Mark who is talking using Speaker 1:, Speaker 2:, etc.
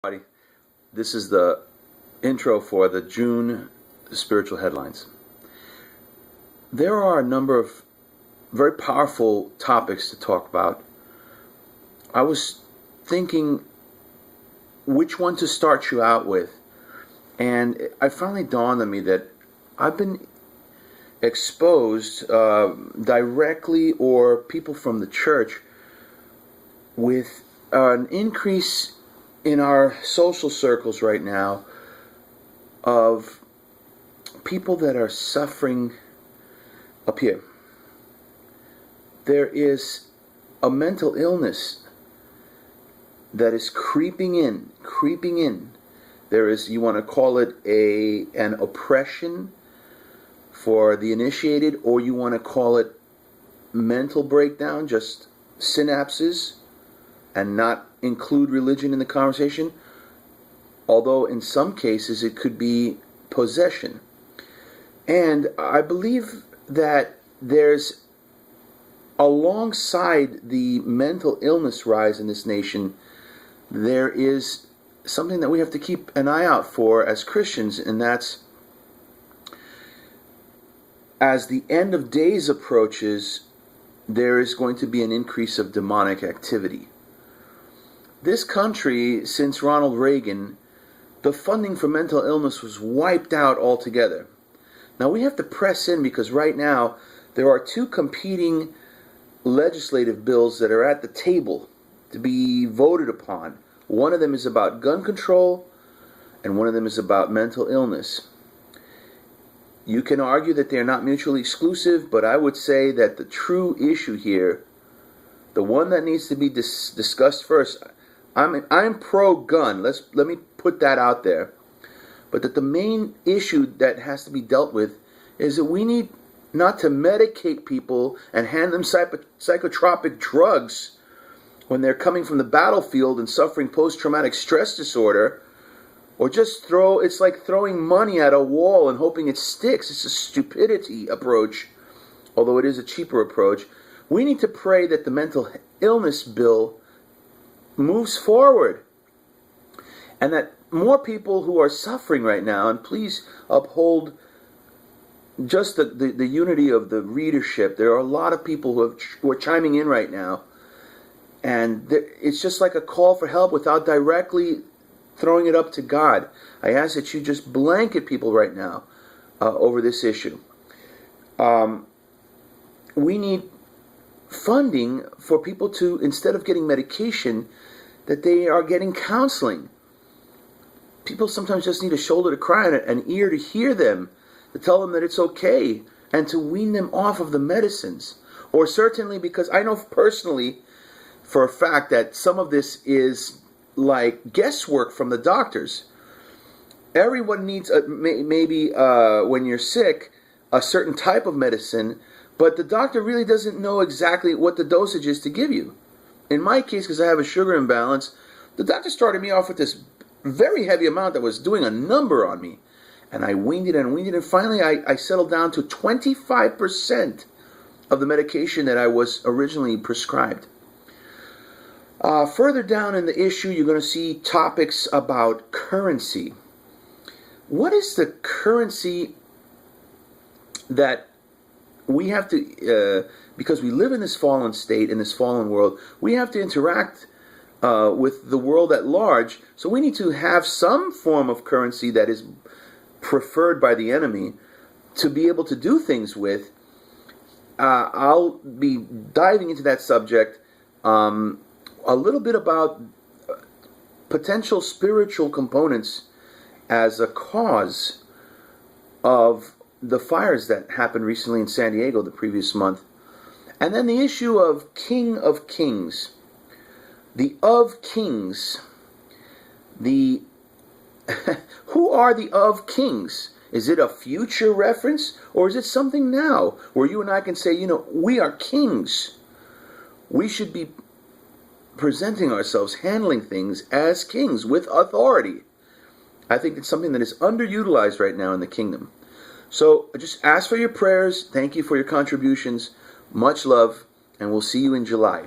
Speaker 1: Everybody, this is the intro for the June spiritual headlines. There are a number of very powerful topics to talk about. I was thinking which one to start you out with, and it finally dawned on me that I've been exposed directly or people from the church with an increase in our social circles right now of people that are suffering up here. There is a mental illness that is creeping in. There is, you want to call it an oppression for the initiated, or you want to call it mental breakdown, just synapses, and not include religion in the conversation, although in some cases it could be possession. And I believe that there's, alongside the mental illness rise in this nation, there is something that we have to keep an eye out for as Christians, and that's as the end of days approaches, there is going to be an increase of demonic activity. This country, since Ronald Reagan, the funding for mental illness was wiped out altogether. Now we have to press in because right now there are two competing legislative bills that are at the table to be voted upon. One of them is about gun control and one of them is about mental illness. You can argue that they're not mutually exclusive, but I would say that the true issue here, the one that needs to be discussed first, I'm pro-gun. Let me put that out there. But that the main issue that has to be dealt with is that we need not to medicate people and hand them psychotropic drugs when they're coming from the battlefield and suffering post-traumatic stress disorder, or just it's like throwing money at a wall and hoping it sticks. It's a stupidity approach, although it is a cheaper approach. We need to pray that the mental illness bill moves forward, and that more people who are suffering right now, and please uphold just the unity of the readership. There are a lot of people who are chiming in right now, and it's just like a call for help without directly throwing it up to God. I ask that you just blanket people right now over this issue. We need funding for people to, instead of getting medication, that they are getting counseling. People sometimes just need a shoulder to cry on, an ear to hear them, to tell them that it's okay, and to wean them off of the medicines. Or certainly, because I know personally for a fact that some of this is like guesswork from the doctors. Everyone needs maybe when you're sick a certain type of medicine, but the doctor really doesn't know exactly what the dosage is to give you. In my case, because I have a sugar imbalance, the doctor started me off with this very heavy amount that was doing a number on me. And I weaned it and finally I settled down to 25% of the medication that I was originally prescribed. Further down in the issue, you're going to see topics about currency. What is the currency that we have to, because we live in this fallen state, in this fallen world, we have to interact with the world at large, so we need to have some form of currency that is preferred by the enemy to be able to do things with. I'll be diving into that subject, a little bit about potential spiritual components as a cause of the fires that happened recently in San Diego the previous month. And then the issue of King of Kings. The of Kings. Who are the of Kings? Is it a future reference, or is it something now where you and I can say, we are kings. We should be presenting ourselves, handling things as kings with authority. I think it's something that is underutilized right now in the kingdom. So I just ask for your prayers. Thank you for your contributions. Much love, and we'll see you in July.